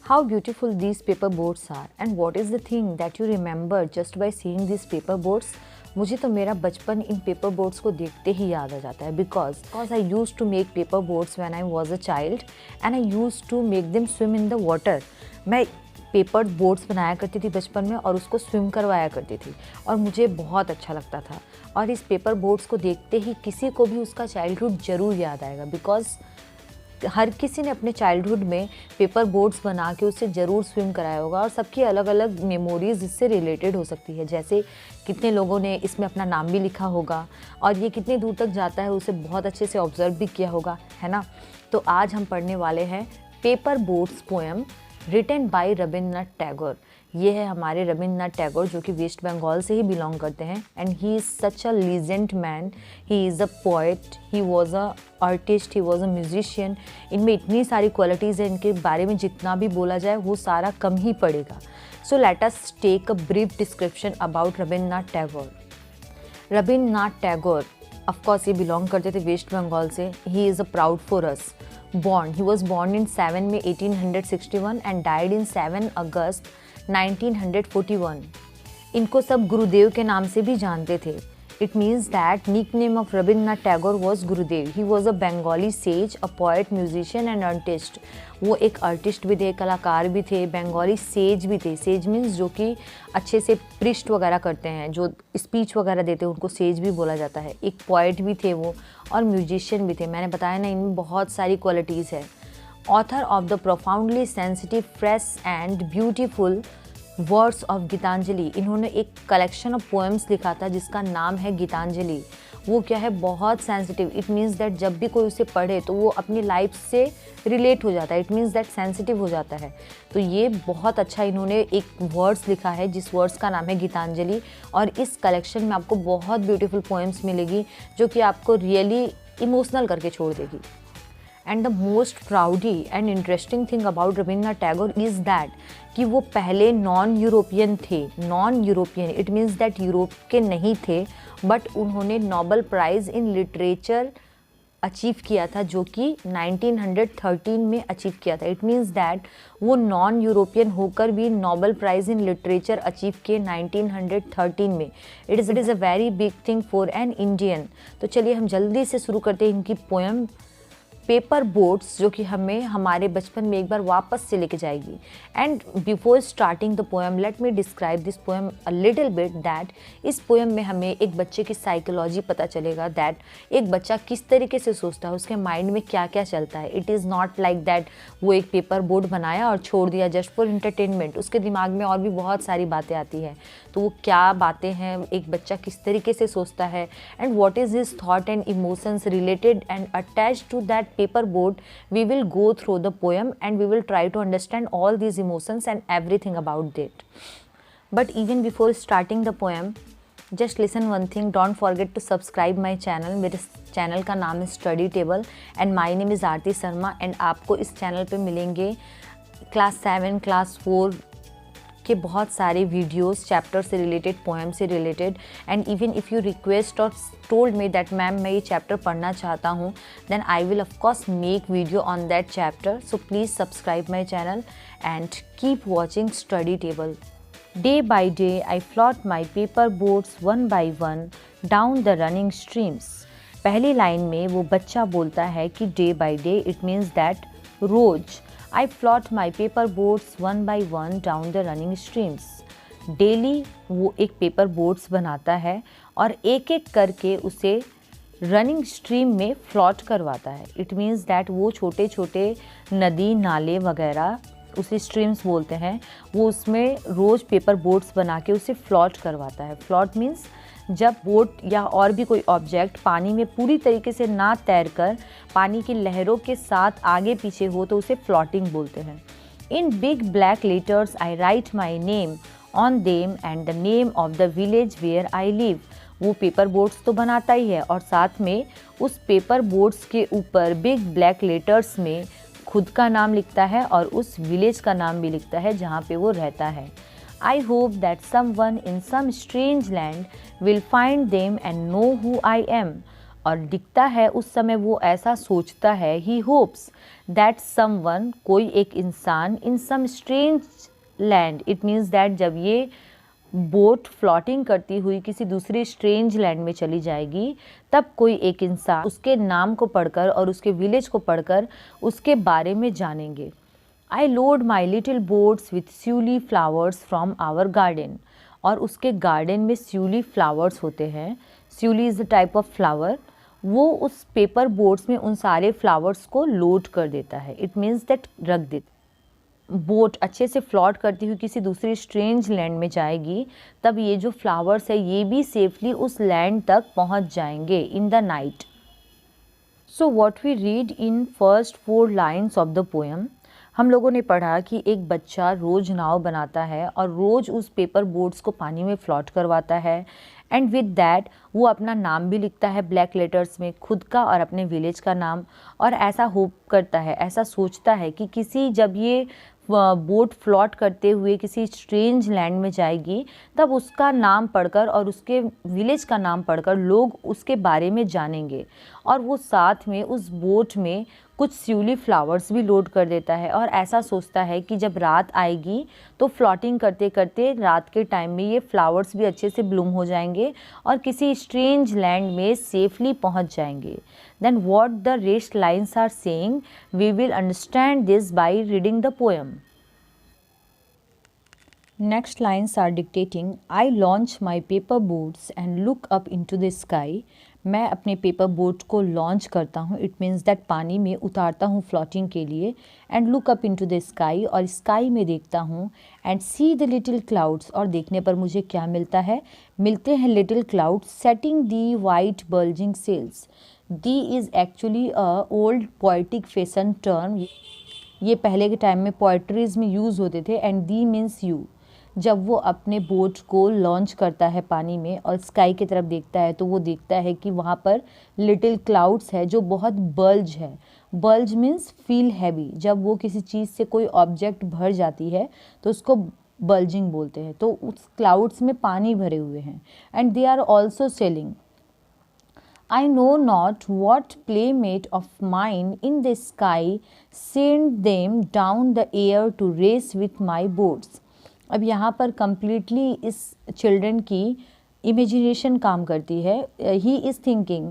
How beautiful these paper boats are and what is the thing that you remember just by seeing these paper boats? मुझे तो मेरा बचपन इन paper boats को देखते ही याद आ जाता है because I used to make paper boats when I was a child and I used to make them swim in the water. मैं पेपर बोट्स बनाया करती थी बचपन में और उसको स्विम करवाया करती थी और मुझे बहुत अच्छा लगता था। और इस पेपर बोट्स को देखते ही किसी को भी उसका चाइल्डहुड ज़रूर याद आएगा बिकॉज हर किसी ने अपने चाइल्डहुड में पेपर बोट्स बना के उससे ज़रूर स्विम कराया होगा और सबकी अलग अलग मेमोरीज इससे रिलेटेड हो सकती है। जैसे कितने लोगों ने इसमें अपना नाम भी लिखा होगा और ये कितने दूर तक जाता है उसे बहुत अच्छे से ऑब्जर्व भी किया होगा, है ना। तो आज हम पढ़ने वाले हैं paper boats poem written by Rabindranath Tagore. ये है हमारे रविंद्रनाथ टैगोर जो कि वेस्ट बंगाल से ही बिलोंग करते हैं and he is such a legend man. He is a poet, he was a artist, he was a musician. इनमें इतनी सारी क्वालिटीज़ हैं, इनके बारे में जितना भी बोला जाए वो सारा कम ही पड़ेगा। So let us take a brief description about Rabindranath Tagore. Rabindranath Tagore of course ये बिलोंग करते थे वेस्ट बंगाल से। He is a proud for us. He was born in 7 May 1861 and died in 7 August 1941. इनको सब गुरुदेव के नाम से भी जानते थे। It means that nickname of Rabindranath Tagore was Gurudev. He was a Bengali sage, a poet, musician and artist. वो एक आर्टिस्ट भी थे, कलाकार भी थे, बंगाली सेज भी थे। सेज मीन्स जो कि अच्छे से प्रिस्ट वगैरह करते हैं, जो स्पीच वगैरह देते हैं उनको सेज भी बोला जाता है। एक पोइट भी थे वो और म्यूजिशियन भी थे। मैंने बताया ना, इनमें बहुत सारी क्वालिटीज़ है। Author of the profoundly sensitive, fresh and beautiful words of Gitanjali. इन्होंने एक कलेक्शन ऑफ पोएम्स लिखा था जिसका नाम है गीतांजलि। वो क्या है, बहुत सेंसिटिव। इट मीन्स दैट जब भी कोई उसे पढ़े तो वो अपनी लाइफ से रिलेट हो जाता है। इट मीन्स दैट सेंसिटिव हो जाता है। तो ये बहुत अच्छा इन्होंने एक वर्ड्स लिखा है जिस वर्ड्स का नाम है गीतांजलि। और इस कलेक्शन में आपको बहुत ब्यूटीफुल पोएम्स मिलेगी जो कि आपको रियली इमोशनल करके छोड़ देगी। And the most प्राउडी and interesting thing about Rabindranath Tagore is that कि वो पहले नॉन यूरोपियन थे। Non European it means that Europe के नहीं थे, बट उन्होंने Nobel prize in literature achieve किया था जो कि 1913 में अचीव किया था। इट मीन्स दैट वो नॉन यूरोपियन होकर भी Nobel prize in literature achieve किए 1913 में। It is a very big thing for an Indian. तो चलिए हम जल्दी से शुरू करते हैं इनकी पोएम पेपर बोट्स, जो कि हमें हमारे बचपन में एक बार वापस से लेके जाएगी। And before starting the poem let me describe this poem a little bit that इस पोएम में हमें एक बच्चे की साइकोलॉजी पता चलेगा, दैट एक बच्चा किस तरीके से सोचता है, उसके माइंड में क्या क्या चलता है। It is not like that वो एक पेपर बोट बनाया और छोड़ दिया जस्ट फॉर एंटरटेनमेंट। उसके दिमाग में और भी बहुत सारी बातें आती हैं। तो वो क्या बातें हैं, एक बच्चा किस तरीके से सोचता है and what is his thought and emotions related and attached to that paper boat, we will go through the poem and we will try to understand all these emotions and everything about it. But even before starting the poem, just listen one thing, don't forget to subscribe my channel. मेरे channel का नाम है study table and my name is Aarti Sharma. And आपको इस channel पे मिलेंगे class 7, class 4 के बहुत सारे वीडियोस, चैप्टर से रिलेटेड, पोएम से रिलेटेड। And even if you request और टोल्ड मी दैट मैम मैं ये चैप्टर पढ़ना चाहता हूँ, then I will of course make video on that chapter. So please subscribe my channel and keep watching study table. Day by day I float my paper boats one by one down the running streams. पहली line में वो बच्चा बोलता है कि day by day it means that रोज़। I float my paper boats one by one down the running streams. Daily वो एक पेपर बोट्स बनाता है और एक एक करके उसे रनिंग स्ट्रीम में फ्लॉट करवाता है। इट मीन्स दैट वो छोटे छोटे नदी, नाले वगैरह, उसे स्ट्रीम्स बोलते हैं, वो उसमें रोज़ पेपर बोट्स बना के उसे फ्लॉट करवाता है। फ्लॉट मीन्स जब बोट या और भी कोई ऑब्जेक्ट पानी में पूरी तरीके से ना तैरकर पानी की लहरों के साथ आगे पीछे हो तो उसे फ्लॉटिंग बोलते हैं। In big black letters I write my name on them and the name of the village where I live. वो पेपर बोट्स तो बनाता ही है और साथ में उस पेपर बोट्स के ऊपर बिग ब्लैक लेटर्स में खुद का नाम लिखता है और उस विलेज का नाम भी लिखता है जहाँ पे वो रहता है। I hope that someone in some strange land will find them and know who I am. और दिखता है उस समय वो ऐसा सोचता है, ही होप्स दैट समवन, कोई एक इंसान, in some strange land, it means that जब ये बोट फ्लोटिंग करती हुई किसी दूसरे स्ट्रेंज लैंड में चली जाएगी, तब कोई एक इंसान उसके नाम को पढ़कर और उसके विलेज को पढ़कर उसके बारे में जानेंगे। I load my little boats with shiuli flowers from our garden, और उसके गार्डन में स्यूली फ्लावर्स होते हैं। Shiuli is the type of flower. वो उस पेपर बोट्स में उन सारे फ्लावर्स को लोड कर देता है, इट मीन्स दैट रख देता। बोट अच्छे से फ्लॉट करती हुई किसी दूसरी स्ट्रेंज लैंड में जाएगी, तब ये जो फ्लावर्स है ये भी सेफली उस लैंड तक पहुंच जाएंगे in the night. So what we read in first 4 lines of the poem, हम लोगों ने पढ़ा कि एक बच्चा रोज़ नाव बनाता है और रोज़ उस पेपर बोट्स को पानी में फ्लॉट करवाता है, एंड विद दैट वो अपना नाम भी लिखता है ब्लैक लेटर्स में, खुद का और अपने विलेज का नाम, और ऐसा होप करता है, ऐसा सोचता है कि किसी जब ये बोट फ्लॉट करते हुए किसी स्ट्रेंज लैंड में जाएगी, तब उसका नाम पढ़कर और उसके विलेज का नाम पढ़कर लोग उसके बारे में जानेंगे। और वो साथ में उस बोट में कुछ स्यूली फ्लावर्स भी लोड कर देता है, और ऐसा सोचता है कि जब रात आएगी तो फ्लॉटिंग करते करते रात के टाइम में ये फ्लावर्स भी अच्छे से ब्लूम हो जाएंगे और किसी स्ट्रेंज लैंड में सेफली पहुंच जाएंगे। Then what the rest lines are saying, we will understand this by reading the poem. Next lines are dictating, I launch my paper boats and look up into the sky. मैं अपने paper boat को launch करता हूँ, it means that पानी में उतारता हूँ floating के लिए, and look up into the sky, और स्काई में देखता हूँ, and see the little clouds, और देखने पर मुझे क्या मिलता है, मिलते हैं little clouds setting thee white bulging sails. Thee is actually a old poetic fashion term, ये पहले के टाइम में पोइट्रीज में यूज़ होते थे, एंड दी मीन्स यू। जब वो अपने बोट को लॉन्च करता है पानी में और स्काई की तरफ देखता है, तो वो देखता है कि वहाँ पर लिटिल क्लाउड्स है जो बहुत बल्ज है। बल्ज मीन्स फील हैवी, जब वो किसी चीज़ से कोई ऑब्जेक्ट भर जाती है तो उसको बल्जिंग बोलते हैं। तो उस क्लाउड्स में पानी भरे हुए हैं, and they are also sailing. I know not what playmate of mine in the sky sent them down the air to race with my boats. अब यहाँ पर completely इस चिल्ड्रन की इमेजिनेशन काम करती है। He is thinking,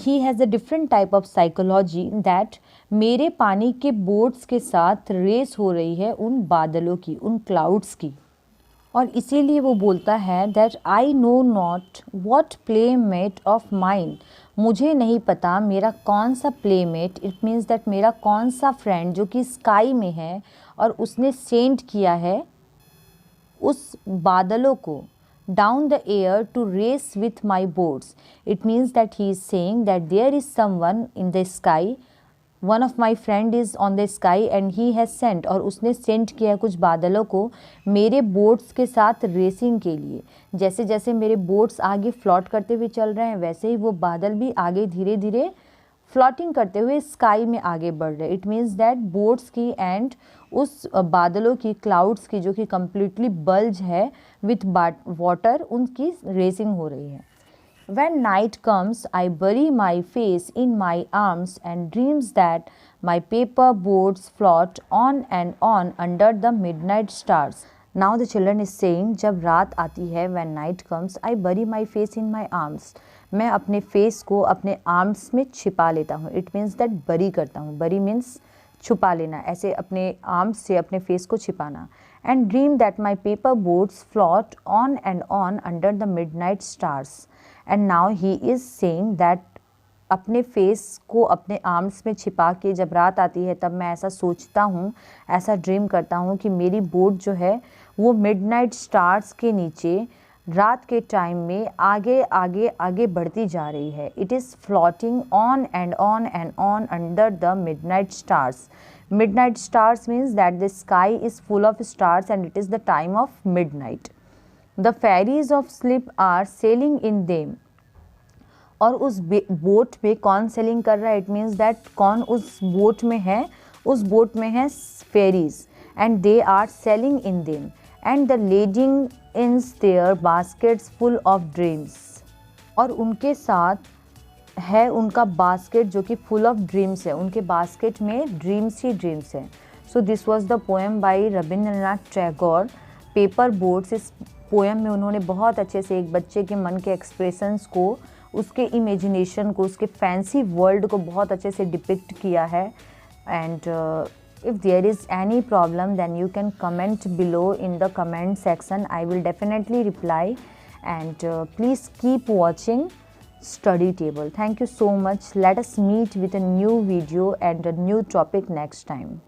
he has a different type of psychology that मेरे पानी के बोट्स के साथ रेस हो रही है उन बादलों की, उन क्लाउड्स की, और इसीलिए वो बोलता है that I know not what playmate of mine, मुझे नहीं पता मेरा कौन सा प्लेमेट, इट मीन्स दैट मेरा कौन सा फ्रेंड जो कि स्काई में है और उसने सेंड किया है उस बादलों को down the air to race with my boats. It means that he is saying that there is someone in the sky, one of my friend is on the sky and he has sent, और उसने send किया कुछ बादलों को मेरे boats के साथ racing के लिए। जैसे जैसे मेरे बोट्स आगे फ्लॉट करते हुए चल रहे हैं, वैसे ही वो बादल भी आगे धीरे धीरे फ्लॉटिंग करते हुए स्काई में आगे बढ़ रहे। इट मीन्स दैट बोट्स की एंड उस बादलों की, क्लाउड्स की जो कि कम्प्लीटली बल्ज है विथ वाटर, उनकी रेसिंग हो रही है। When night comes, I bury my face in my arms and dreams that my paper boats float on and on under the midnight stars. Now the children is saying, जब रात आती है, when night comes, I bury my face in my arms. मैं अपने face को अपने arms में छिपा लेता हूँ। इट मीन्स दैट बरी करता हूँ। बरी मीन्स छुपा लेना, ऐसे अपने आर्म्स से अपने फेस को छिपाना। And dream that my paper boats float on and on under the midnight stars. And now he is saying that अपने फेस को अपने आर्म्स में छिपा के जब रात आती है तब मैं ऐसा सोचता हूँ, ऐसा ड्रीम करता हूँ कि मेरी बोट जो है वो मिडनाइट स्टार्स के नीचे रात के टाइम में आगे आगे आगे बढ़ती जा रही है। It is floating on and on and on under the midnight stars. Midnight stars means that the sky is full of stars and it is the time of midnight. The fairies of sleep are sailing in them. और उस boat में कौन selling कर रहा है? It means that कौन उस boat में है? उस बोट में है fairies, and they are sailing in them and the lading in their baskets full of dreams. और उनके साथ है उनका बास्केट जो कि फुल ऑफ ड्रीम्स है, उनके बास्केट में ड्रीम्स ही ड्रीम्स हैं। So this was the poem by Rabindranath Tagore, paper boats. इस पोएम में उन्होंने बहुत अच्छे से एक बच्चे के मन के एक्सप्रेशंस को, उसके इमेजिनेशन को, उसके फैंसी वर्ल्ड को बहुत अच्छे से डिपिक्ट किया है। And if there is any problem then you can comment below in the comment section. I will definitely reply, and please keep watching Study Table. Thank you so much. Let us meet with a new video and a new topic next time.